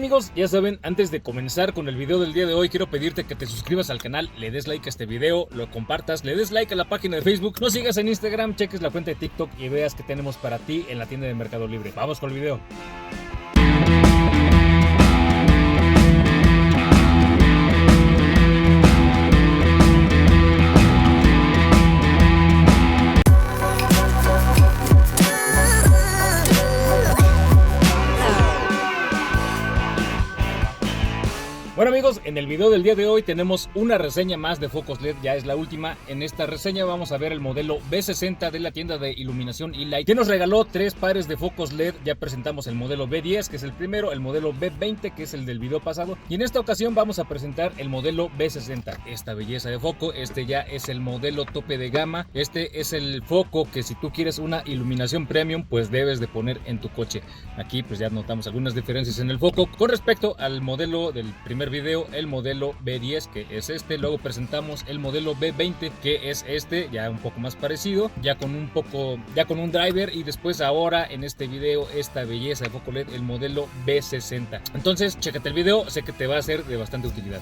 amigos, ya saben, antes de comenzar con el video del día de hoy, quiero pedirte que te suscribas al canal, le des like a este video, lo compartas, le des like a la página de Facebook, nos sigas en Instagram, cheques la cuenta de TikTok y veas qué tenemos para ti en la tienda de Mercado Libre. Vamos con el video. Bueno amigos, en el video del día de hoy tenemos una reseña más de focos LED, ya es la última. En esta reseña vamos a ver el modelo B60 de la tienda de iluminación E-Light, que nos regaló 3 pares de focos LED. Ya presentamos el modelo B10, que es el primero, el modelo B20, que es el del video pasado, y en esta ocasión vamos a presentar el modelo B60, esta belleza de foco. Este ya es el modelo tope de gama, este es el foco que si tú quieres una iluminación premium, pues debes de poner en tu coche. Aquí pues ya notamos algunas diferencias en el foco con respecto al modelo del primer video, el modelo B10, que es este. Luego presentamos el modelo B20, que es este, ya un poco más parecido, ya con un driver, y después ahora en este video esta belleza de foco LED, el modelo B60. Entonces chécate el video, sé que te va a ser de bastante utilidad.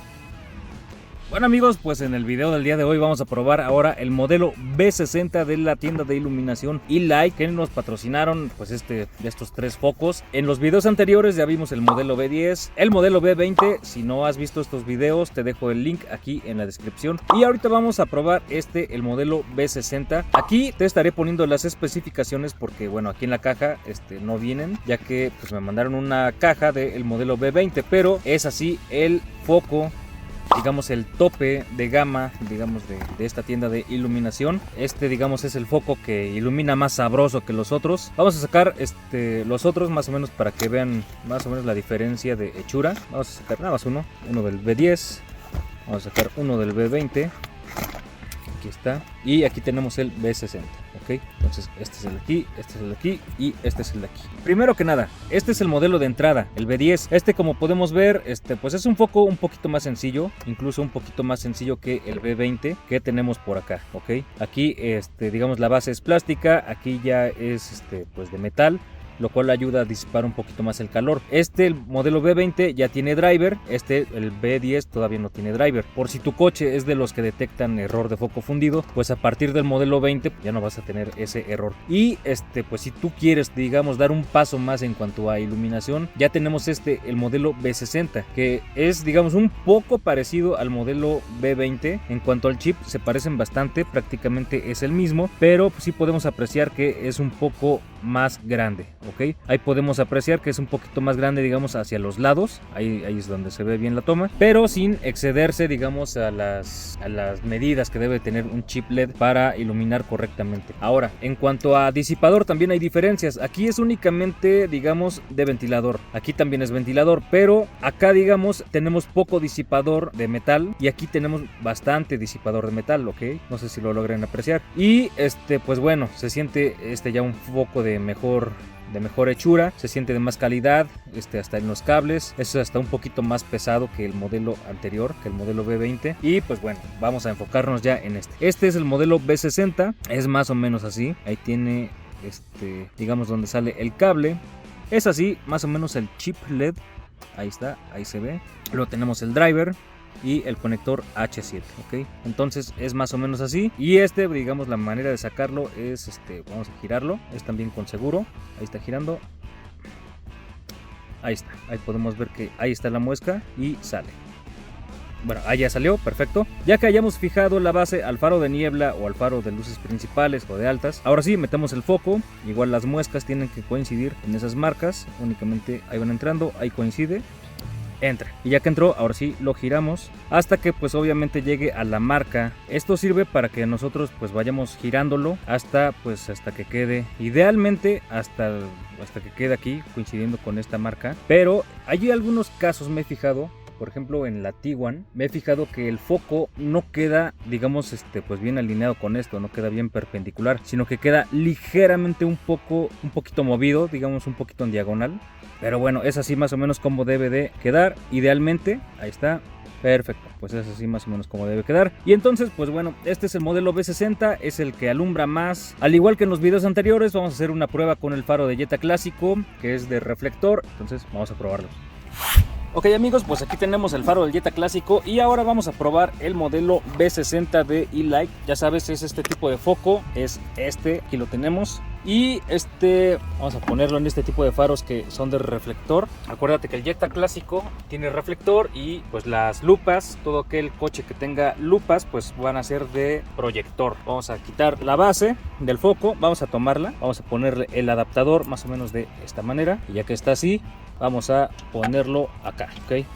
Bueno amigos, pues en el video del día de hoy vamos a probar ahora el modelo B60 de la tienda de iluminación E-Light, que nos patrocinaron pues estos 3 focos. En los videos anteriores ya vimos el modelo B10, el modelo B20. Si no has visto estos videos, te dejo el link aquí en la descripción. Y ahorita vamos a probar el modelo B60. Aquí te estaré poniendo las especificaciones porque bueno, aquí en la caja no vienen, ya que pues me mandaron una caja del modelo B20, pero es así el foco, digamos el tope de gama, digamos de esta tienda de iluminación. Digamos es el foco que ilumina más sabroso que los otros. Vamos a sacar los otros más o menos para que vean más o menos la diferencia de hechura. Vamos a sacar nada más uno del B10, vamos a sacar uno del B20, aquí está, y aquí tenemos el B60. Ok, entonces este es el de aquí, este es el de aquí y este es el de aquí. Primero que nada, este es el modelo de entrada, el B10. Como podemos ver, pues es un foco un poquito más sencillo, incluso un poquito más sencillo que el B20 que tenemos por acá. Ok, aquí digamos la base es plástica, aquí ya es pues de metal, lo cual ayuda a disipar un poquito más el calor. El modelo B20 ya tiene driver, el B10 todavía no tiene driver. Por si tu coche es de los que detectan error de foco fundido, pues a partir del modelo 20 ya no vas a tener ese error. Y pues si tú quieres, digamos, dar un paso más en cuanto a iluminación, ya tenemos el modelo B60, que es, digamos, un poco parecido al modelo B20. En cuanto al chip, se parecen bastante, prácticamente es el mismo, pero pues sí podemos apreciar que es un poco más grande. Ok, ahí podemos apreciar que es un poquito más grande, digamos, hacia los lados. Ahí es donde se ve bien la toma, pero sin excederse, digamos, a las medidas que debe tener un chip LED para iluminar correctamente. Ahora, en cuanto a disipador, también hay diferencias. Aquí es únicamente, digamos, de ventilador. Aquí también es ventilador, pero acá, digamos, tenemos poco disipador de metal y aquí tenemos bastante disipador de metal. Ok, no sé si lo logren apreciar. Y pues bueno, se siente ya un foco de mejor hechura, se siente de más calidad, hasta en los cables, es hasta un poquito más pesado que el modelo anterior, que el modelo B20. Y pues bueno, vamos a enfocarnos ya en este es el modelo B60, es más o menos así. Ahí tiene digamos donde sale el cable, es así más o menos el chip LED, ahí está, ahí se ve. Luego tenemos el driver y el conector H7, ok, entonces es más o menos así. Y digamos, la manera de sacarlo es vamos a girarlo, es también con seguro, ahí está girando, ahí está, ahí podemos ver que ahí está la muesca y sale. Bueno, ahí ya salió, perfecto. Ya que hayamos fijado la base al faro de niebla o al faro de luces principales o de altas, ahora sí metemos el foco. Igual las muescas tienen que coincidir en esas marcas, únicamente ahí van entrando, ahí coincide, entra. Y ya que entró, ahora sí lo giramos hasta que pues obviamente llegue a la marca. Esto sirve para que nosotros pues vayamos girándolo hasta que quede, idealmente hasta que quede aquí coincidiendo con esta marca. Pero hay algunos casos, me he fijado, por ejemplo en la Tiguan, me he fijado que el foco no queda, digamos, pues bien alineado con esto, no queda bien perpendicular, sino que queda ligeramente un poquito movido, digamos un poquito en diagonal. Pero bueno, es así más o menos como debe de quedar, idealmente. Ahí está, perfecto, pues es así más o menos como debe quedar. Y entonces, pues bueno, este es el modelo B60, es el que alumbra más. Al igual que en los videos anteriores, vamos a hacer una prueba con el faro de Jetta clásico, que es de reflector. Entonces vamos a probarlo. Ok amigos, pues aquí tenemos el faro del Jetta clásico y ahora vamos a probar el modelo B60 de E-Light. Ya sabes, es este tipo de foco, es este, aquí lo tenemos. Y vamos a ponerlo en este tipo de faros que son de reflector. Acuérdate que el Jetta clásico tiene reflector y pues las lupas, todo aquel coche que tenga lupas pues van a ser de proyector. Vamos a quitar la base del foco, vamos a tomarla, vamos a ponerle el adaptador más o menos de esta manera. Y ya que está así, vamos a ponerlo acá, ¿ok?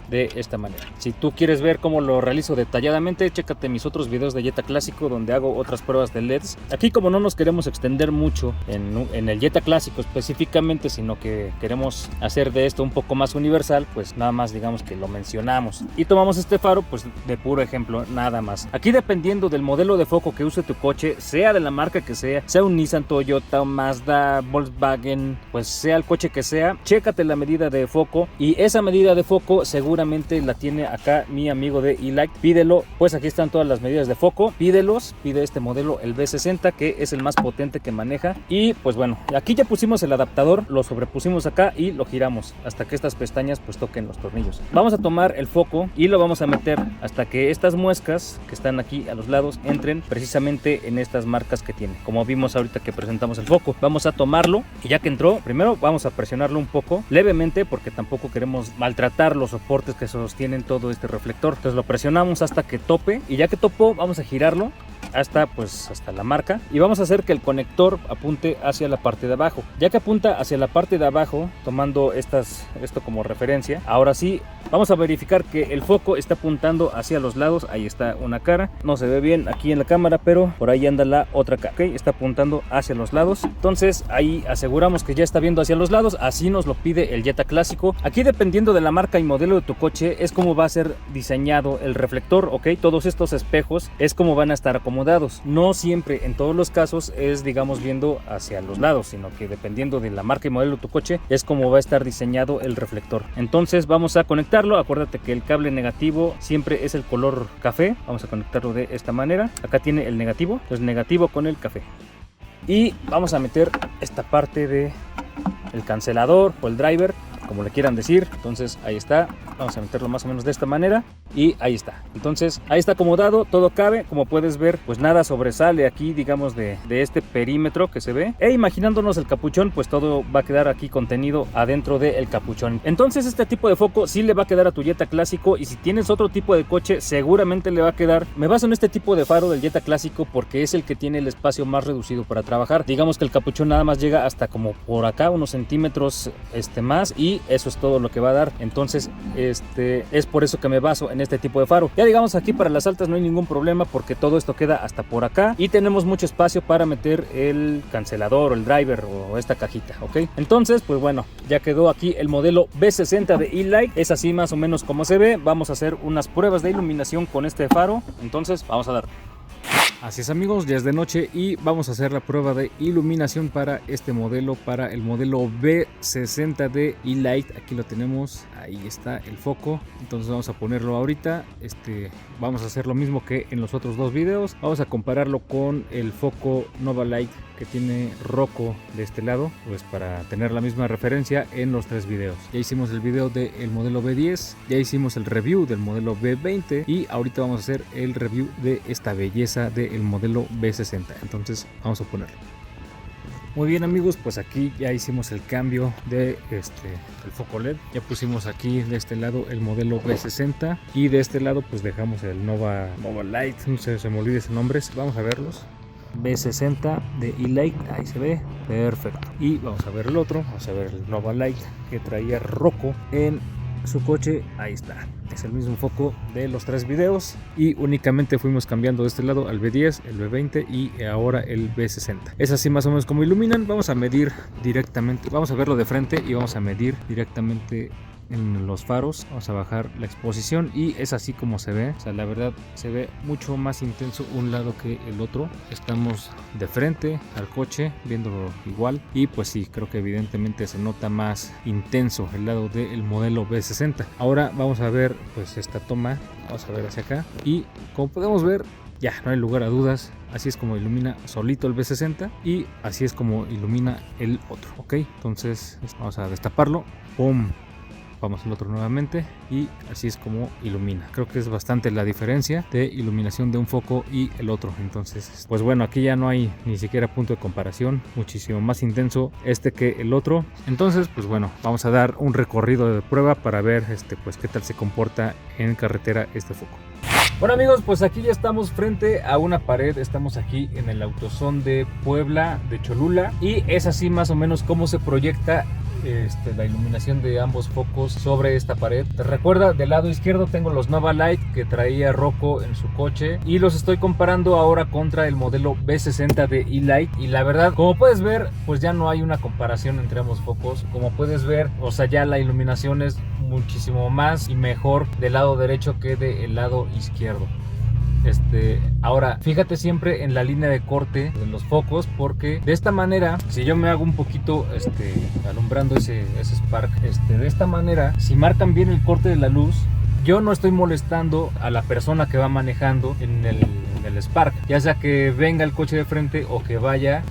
De esta manera. Si tú quieres ver cómo lo realizo detalladamente, chécate mis otros videos de Jetta clásico donde hago otras pruebas de LEDs. Aquí como no nos queremos extender mucho en el Jetta clásico específicamente, sino que queremos hacer de esto un poco más universal, pues nada más digamos que lo mencionamos. Y tomamos este faro pues de puro ejemplo, nada más. Aquí dependiendo del modelo de foco que use tu coche, sea de la marca que sea un Nissan, Toyota, Mazda, Volkswagen, pues sea el coche que sea, chécate la medida de foco y esa medida de foco seguramente la tiene acá mi amigo de E-Light. Pídelo, pues aquí están todas las medidas de foco, pide este modelo, el B60, que es el más potente que maneja. Y pues bueno, aquí ya pusimos el adaptador, lo sobrepusimos acá y lo giramos hasta que estas pestañas pues toquen los tornillos. Vamos a tomar el foco y lo vamos a meter hasta que estas muescas que están aquí a los lados entren precisamente en estas marcas que tiene, como vimos ahorita que presentamos el foco. Vamos a tomarlo y ya que entró, primero vamos a presionarlo un poco levemente porque tampoco queremos maltratar los soportes que sostienen todo este reflector. Entonces lo presionamos hasta que tope y ya que topó vamos a girarlo hasta la marca y vamos a hacer que el conector apunte hacia la parte de abajo. Ya que apunta hacia la parte de abajo, tomando esto como referencia, ahora sí vamos a verificar que el foco está apuntando hacia los lados. Ahí está una cara, no se ve bien aquí en la cámara, pero por ahí anda la otra cara, ¿okay? Está apuntando hacia los lados, entonces ahí aseguramos que ya está viendo hacia los lados. Así nos lo pide el Jetta clásico. Aquí dependiendo de la marca y modelo de tu coche es como va a ser diseñado el reflector, ¿ok? Todos estos espejos es como van a estar acomodados. No siempre, en todos los casos, es digamos viendo hacia los lados, sino que dependiendo de la marca y modelo de tu coche es como va a estar diseñado el reflector. Entonces vamos a conectarlo. Acuérdate que el cable negativo siempre es el color café. Vamos a conectarlo de esta manera. Acá tiene el negativo, entonces negativo con el café. Y vamos a meter esta parte de el cancelador o el driver, como le quieran decir. Entonces ahí está, vamos a meterlo más o menos de esta manera y ahí está. Entonces ahí está acomodado, todo cabe. Como puedes ver, pues nada sobresale aquí, digamos, de este perímetro que se ve. E imaginándonos el capuchón, pues todo va a quedar aquí contenido adentro del capuchón. Entonces este tipo de foco sí le va a quedar a tu Jetta clásico, y si tienes otro tipo de coche seguramente le va a quedar. Me baso en este tipo de faro del Jetta clásico porque es el que tiene el espacio más reducido para trabajar. Digamos que el capuchón nada más llega hasta como por acá, unos centímetros más, y eso es todo lo que va a dar. Entonces es por eso que me baso en este tipo de faro. Ya digamos aquí para las altas no hay ningún problema porque todo esto queda hasta por acá y tenemos mucho espacio para meter el cancelador o el driver o esta cajita, ¿ok? Entonces pues bueno, ya quedó aquí el modelo B60 de E-Light. Es así más o menos como se ve. Vamos a hacer unas pruebas de iluminación con este faro. Entonces vamos a dar. Así es amigos, ya es de noche y vamos a hacer la prueba de iluminación para este modelo, para el modelo B60 de E-Light. Aquí lo tenemos, ahí está el foco. Entonces vamos a ponerlo ahorita. Vamos a hacer lo mismo que en los otros dos videos. Vamos a compararlo con el foco Nova Light que tiene Rocco de este lado, pues para tener la misma referencia en los tres videos. Ya hicimos el video del modelo B10, ya hicimos el review del modelo B20 y ahorita vamos a hacer el review de esta belleza del modelo B60. Entonces vamos a ponerlo. Muy bien amigos, pues aquí ya hicimos el cambio de el foco LED. Ya pusimos aquí de este lado el modelo B60 y de este lado pues dejamos el Nova Light. No sé, se me olvida ese nombre. Vamos a verlos. B60 de E-Light, ahí se ve, perfecto. Y vamos a ver el otro, vamos a ver el Nova Light que traía Rocco en su coche. Ahí está, es el mismo foco de los tres videos y únicamente fuimos cambiando de este lado al B10, el B20 y ahora el B60. Es así más o menos como iluminan. Vamos a medir directamente, vamos a verlo de frente y vamos a medir directamente en los faros. Vamos a bajar la exposición y es así como se ve. O sea, la verdad se ve mucho más intenso un lado que el otro. Estamos de frente al coche viéndolo igual y pues sí, creo que evidentemente se nota más intenso el lado del modelo B60. Ahora vamos a ver pues esta toma, vamos a ver hacia acá y como podemos ver ya no hay lugar a dudas. Así es como ilumina solito el B60 y así es como ilumina el otro, ok. Entonces vamos a destaparlo. ¡Pum! tapamos el otro nuevamente y así es como ilumina. Creo que es bastante la diferencia de iluminación de un foco y el otro. Entonces, pues bueno, aquí ya no hay ni siquiera punto de comparación, muchísimo más intenso este que el otro. Entonces, pues bueno, vamos a dar un recorrido de prueba para ver pues qué tal se comporta en carretera este foco. Bueno amigos, pues aquí ya estamos frente a una pared, estamos aquí en el AutoZone de Puebla, de Cholula, y es así más o menos cómo se proyecta la iluminación de ambos focos sobre esta pared. Te recuerda, del lado izquierdo tengo los Nova Light que traía Rocco en su coche y los estoy comparando ahora contra el modelo B60 de E-Light, y la verdad, como puedes ver, pues ya no hay una comparación entre ambos focos. Como puedes ver, o sea, ya la iluminación es muchísimo más y mejor del lado derecho que del lado izquierdo. Ahora, fíjate siempre en la línea de corte de los focos, porque de esta manera, si yo me hago un poquito alumbrando ese spark, de esta manera, si marcan bien el corte de la luz, yo no estoy molestando a la persona que va manejando en el Spark, ya sea que venga el coche de frente o que vaya,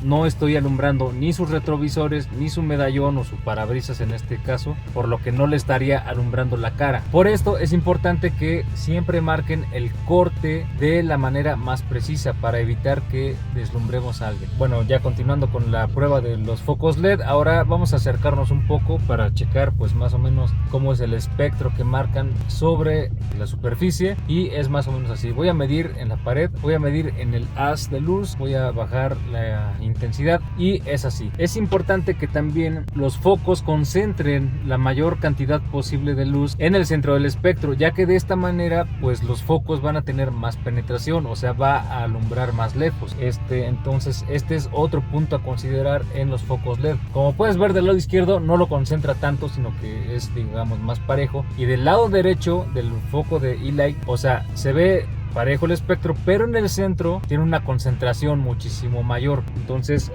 no estoy alumbrando ni sus retrovisores, ni su medallón o su parabrisas en este caso, por lo que no le estaría alumbrando la cara. Por esto es importante que siempre marquen el corte de la manera más precisa para evitar que deslumbremos a alguien. Bueno, ya continuando con la prueba de los focos LED, ahora vamos a acercarnos un poco para checar pues más o menos cómo es el espectro que marcan sobre la superficie, y es más o menos así. Voy a medir en la pared, voy a medir en el haz de luz, voy a bajar la intensidad y es así. Es importante que también los focos concentren la mayor cantidad posible de luz en el centro del espectro, ya que de esta manera pues los focos van a tener más penetración, o sea, va a alumbrar más lejos. Entonces este es otro punto a considerar en los focos LED. Como puedes ver, del lado izquierdo no lo concentra tanto, sino que es, digamos, más parejo, y del lado derecho del foco de E-Light, o sea, se ve parejo el espectro, pero en el centro tiene una concentración muchísimo mayor. Entonces,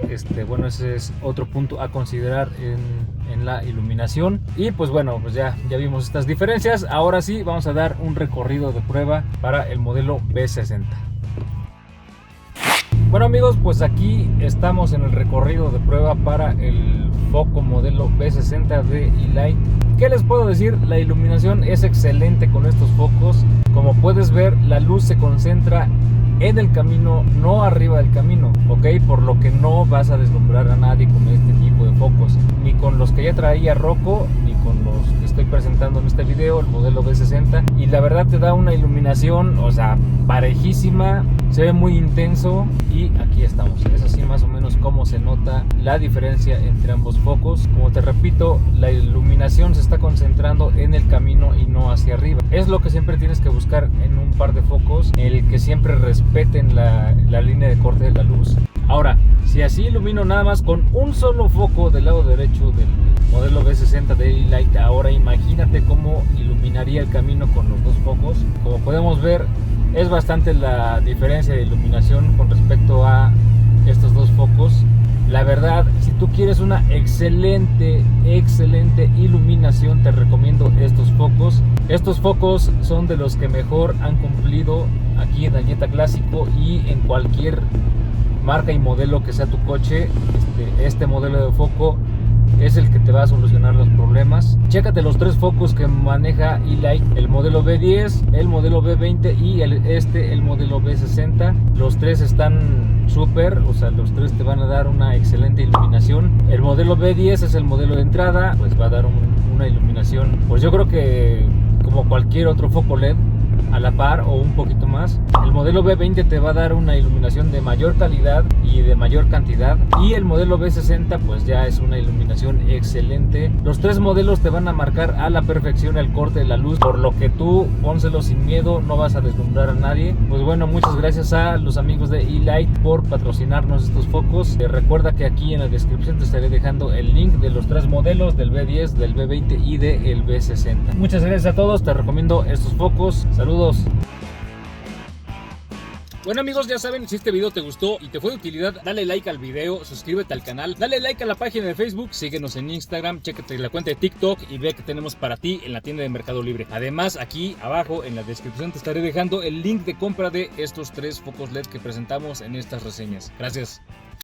bueno, ese es otro punto a considerar en la iluminación. Y pues bueno, pues ya vimos estas diferencias. Ahora sí, vamos a dar un recorrido de prueba para el modelo B60. Bueno amigos, pues aquí estamos en el recorrido de prueba para el foco modelo B60 de E-Light. ¿Qué les puedo decir? La iluminación es excelente con estos focos. Como puedes ver, la luz se concentra en el camino, no arriba del camino, ¿ok? Por lo que no vas a deslumbrar a nadie con este tipo de focos, ni con los que ya traía Rocco, ni con los que estoy presentando en este video, el modelo B60. Y la verdad te da una iluminación, o sea, parejísima, se ve muy intenso, y aquí estamos. Es así más o menos como se nota la diferencia entre ambos focos. Como te repito, la iluminación se está concentrando en el camino y no hacia arriba. Es lo que siempre tienes que buscar en un par de focos, el que siempre respeten la línea de corte de la luz. Ahora, si así ilumino nada más con un solo foco del lado derecho del modelo B60 de E-Light, ahora imagínate cómo iluminaría el camino con los dos focos. Como podemos ver, es bastante la diferencia de iluminación con respecto a estos dos focos. La verdad, si tú quieres una excelente iluminación, te recomiendo estos focos. Estos focos son de los que mejor han cumplido aquí en el Jetta Clásico y en cualquier marca y modelo que sea tu coche. Este modelo de foco es el que te va a solucionar los problemas. Chécate los tres focos que maneja E-Light: el modelo B10, el modelo B20 y el modelo B60. Los tres están súper, o sea, los tres te van a dar una excelente iluminación. El modelo B10 es el modelo de entrada, pues va a dar una iluminación, pues yo creo que como cualquier otro foco LED, a la par o un poquito más. El modelo B20 te va a dar una iluminación de mayor calidad y de mayor cantidad, y el modelo B60 pues ya es una iluminación excelente. Los tres modelos te van a marcar a la perfección el corte de la luz, por lo que tú pónselo sin miedo, no vas a deslumbrar a nadie. Pues bueno, muchas gracias a los amigos de E-Light por patrocinarnos estos focos. Recuerda que aquí en la descripción te estaré dejando el link de los tres modelos, del B10, del B20 y del B60. Muchas gracias a todos, te recomiendo estos focos. Saludos. Bueno amigos, ya saben, si este video te gustó y te fue de utilidad, dale like al video, suscríbete al canal, dale like a la página de Facebook, síguenos en Instagram, chécate la cuenta de TikTok y ve que tenemos para ti en la tienda de Mercado Libre. Además, aquí abajo en la descripción te estaré dejando el link de compra de estos tres focos LED que presentamos en estas reseñas. Gracias.